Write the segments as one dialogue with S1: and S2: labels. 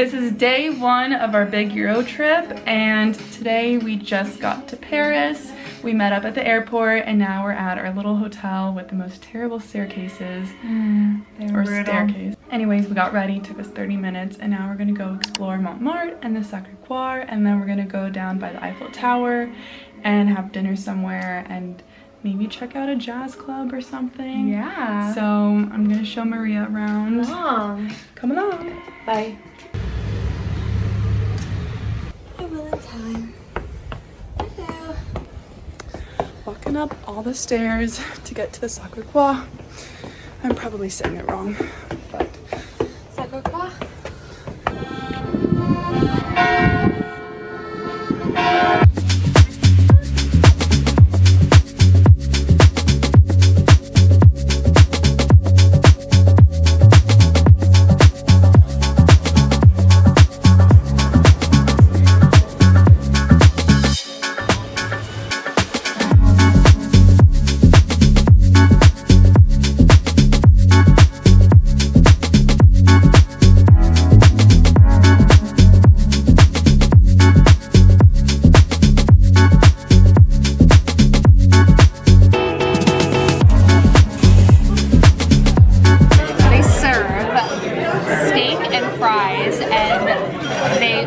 S1: This is day one of our big Euro trip, and today we just got to Paris. We met up at the airport, and now we're at our little hotel with the most terrible staircases. Staircase. Anyways, we got ready, took us 30 minutes, and now we're gonna go explore Montmartre and the Sacré-Cœur, and then we're gonna go down by the Eiffel Tower and have dinner somewhere and maybe check out a jazz club or something.
S2: Yeah.
S1: So I'm gonna show Maria around. Come along.
S2: Bye. I will in time. Hello.
S1: Walking up all the stairs to get to the Sacré-Cœur. I'm probably saying it wrong, but
S2: Sacré-Cœur.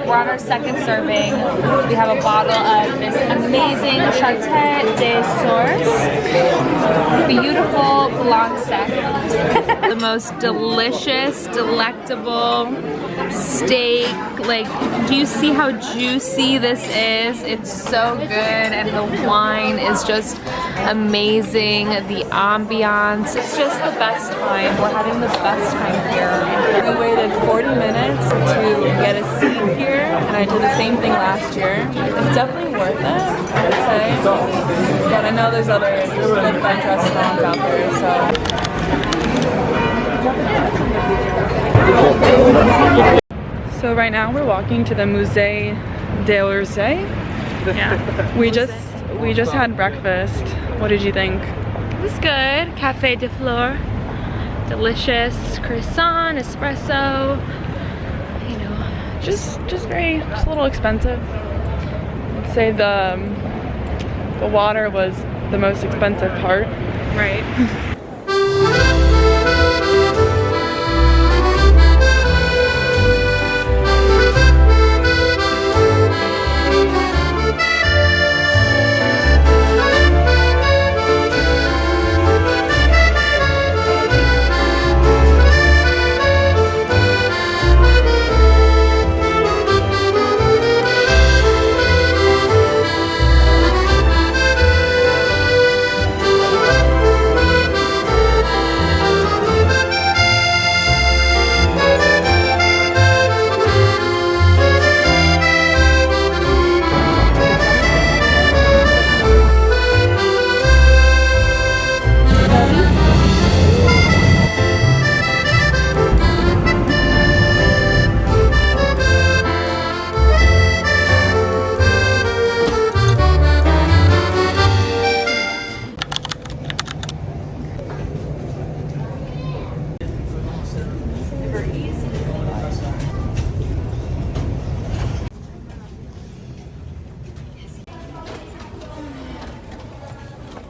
S2: We're on our second serving. We have a bottle of this amazing Charte de Source. Beautiful blanc sec. The most delicious, delectable steak. Like, do you see how juicy this is? It's so good, and the wine is just amazing. The ambiance, it's just the best time. We're having the best time here. We waited 40 minutes to get a seat here, and I did the same thing last year. It's definitely worth it, I would say. But I know there's other good French restaurants out there,
S1: So right now we're walking to the Musée d'Orsay. Yeah. We just had breakfast. What did you think?
S2: It was good. Café de Flore. Delicious croissant, espresso. You know,
S1: just a little expensive. I'd say the water was the most expensive part.
S2: Right.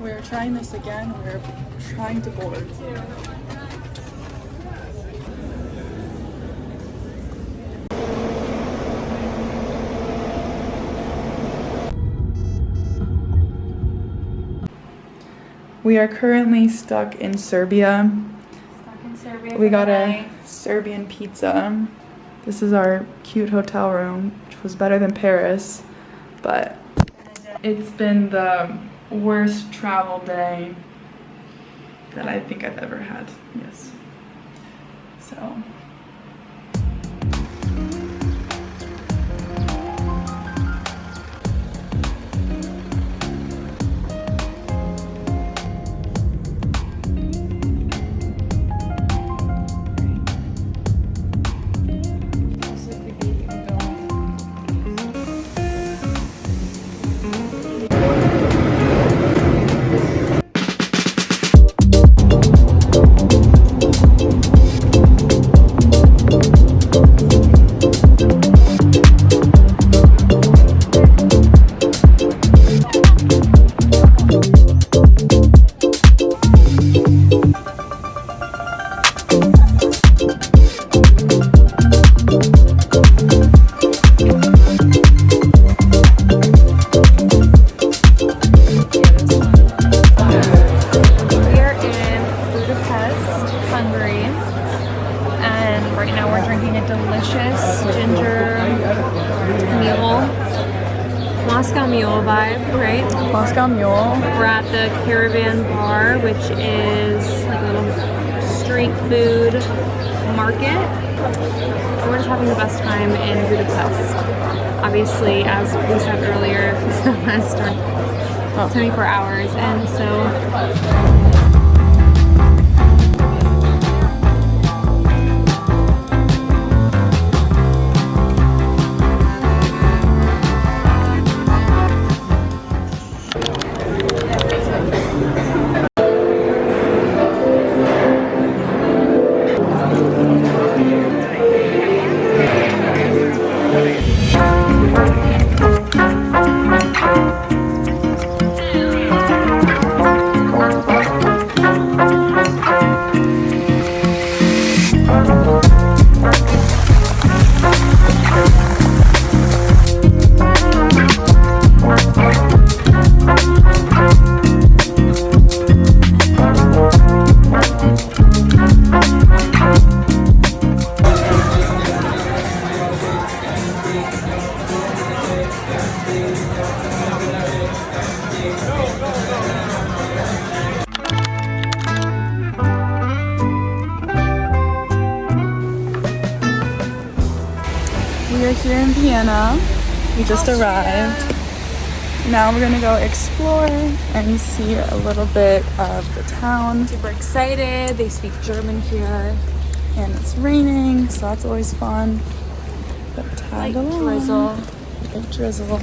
S1: We're trying this again. We're trying to board. We are currently stuck in Serbia. We got a Serbian pizza. This is our cute hotel room, which was better than Paris, but it's been the worst travel day that I think I've ever had. Yes. So
S2: signature mule, Moscow Mule vibe, right?
S1: Moscow Mule.
S2: We're at the Caravan Bar, which is like a little street food market. We're just having the best time in Budapest. Obviously, as we said earlier, it's the last 24 hours, and so
S1: we are here in Vienna. We just arrived. Now we're gonna go explore and see a little bit of the town.
S2: super excited. They speak German here.
S1: And it's raining, so that's always fun. But
S2: Light
S1: tag along.
S2: drizzle.
S1: Light drizzle.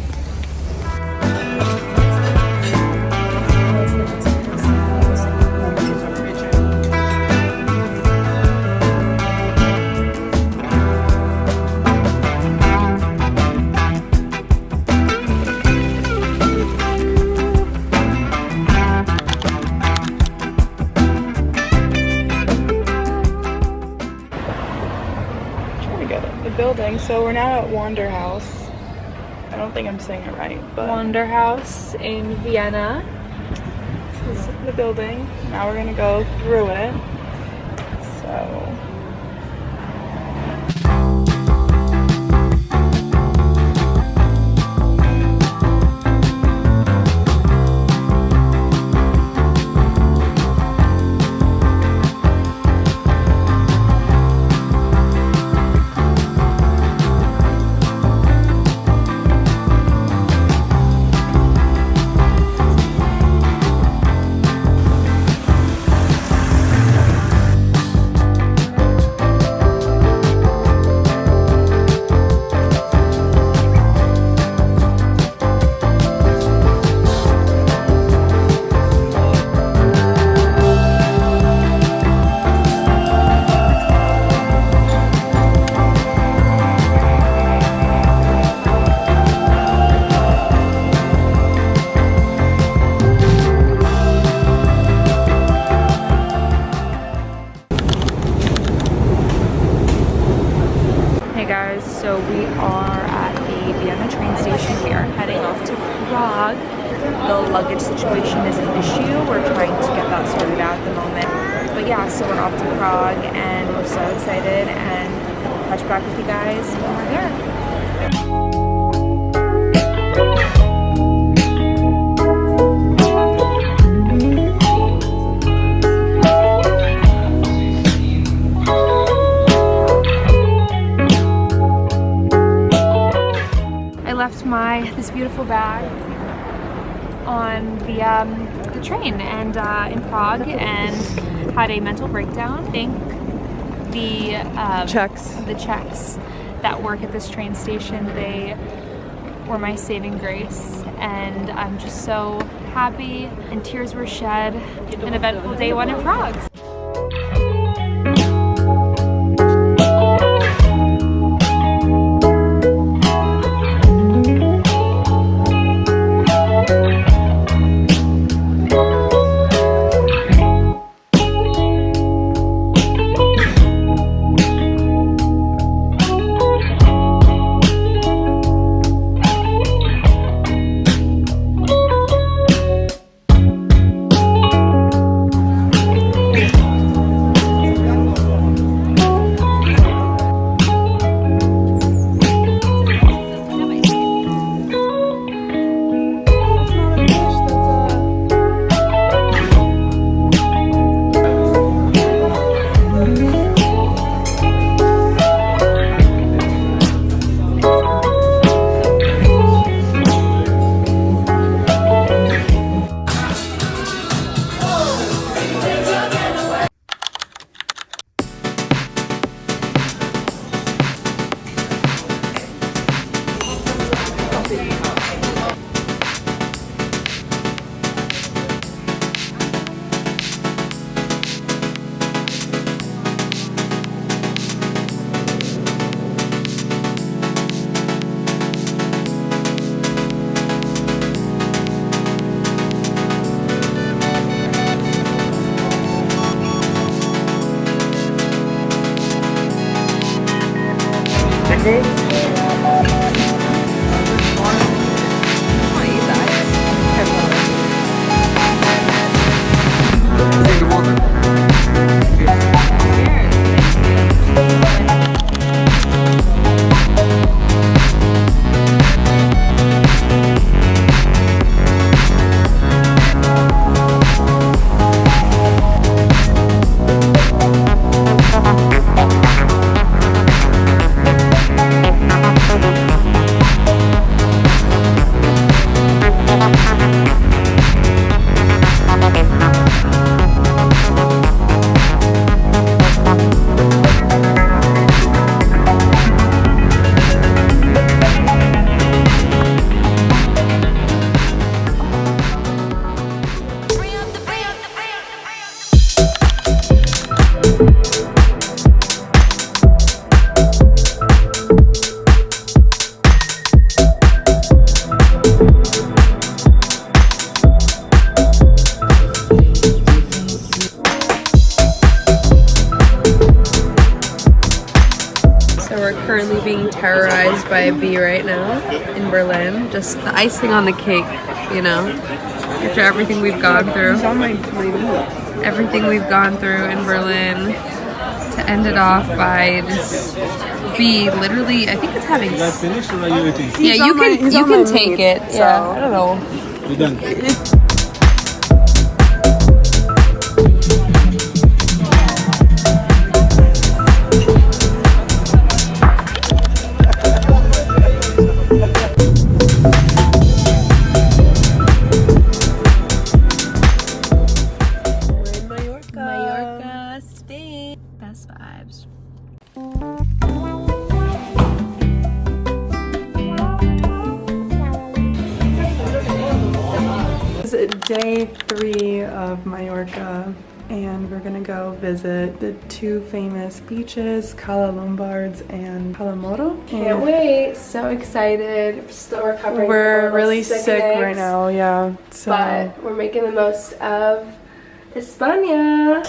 S1: Building. So we're now at Wander House. I don't think I'm saying it right, but
S2: Wander House in Vienna.
S1: this is the building. Now we're gonna go through it. So
S2: So we are at the Vienna train station. We are heading off to Prague. The luggage situation is an issue. We're trying to get that sorted out at the moment. But yeah, so we're off to Prague and we're so excited, and we'll catch back with you guys when we're there. This beautiful bag on the train and in Prague, and had a mental breakdown. I think the checks that work at this train station, they were my saving grace, and I'm just so happy, and tears were shed. An eventful day one in Prague. Currently being terrorized by a bee right now in Berlin. Just the icing on the cake, you know, after everything we've gone through. Everything we've gone through in Berlin, to end it off by this bee. Literally, I think it's having.
S3: Is that finished or are you eating?
S2: Yeah, you can take it. So. Yeah, I don't know.
S3: You're done.
S2: Best vibes.
S1: It's day 3 of Mallorca, and we're gonna go visit the 2 famous beaches, Cala Lombards and Palamoro.
S4: Can't wait! So excited. Still recovering.
S1: We're really sick right now, yeah. So.
S4: But we're making the most of España.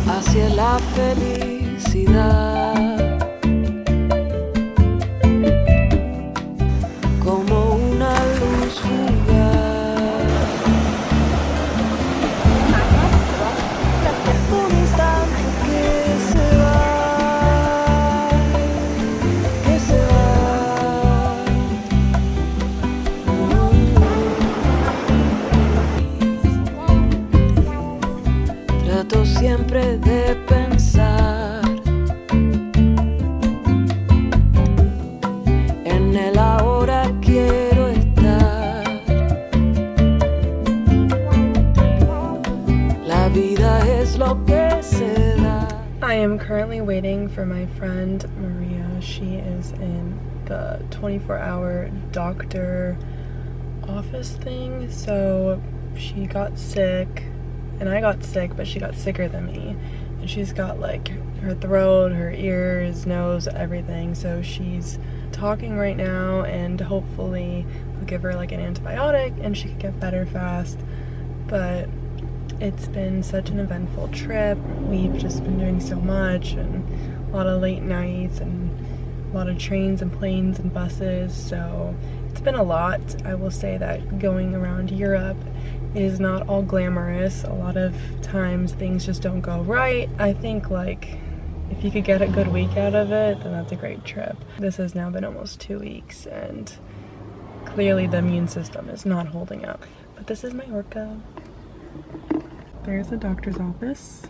S5: Hacia la felicidad, como una luz fugaz, un instante que se va, que se va. Trato siempre de pensar en el ahora, quiero estar. La vida es lo que se da.
S1: I am currently waiting for my friend Maria. She is in the 24-hour doctor office thing, so she got sick. And I got sick, but she got sicker than me. And she's got like her throat, her ears, nose, everything. So she's talking right now, and hopefully we'll give her like an antibiotic and she can get better fast. But it's been such an eventful trip. We've just been doing so much, and a lot of late nights and a lot of trains and planes and buses. So it's been a lot. I will say that going around Europe is not all glamorous. A lot of times things just don't go right. I think like if you could get a good week out of it, then that's a great trip. This has now been almost 2 weeks, and clearly the immune system is not holding up. But this is Mallorca. There's the doctor's office.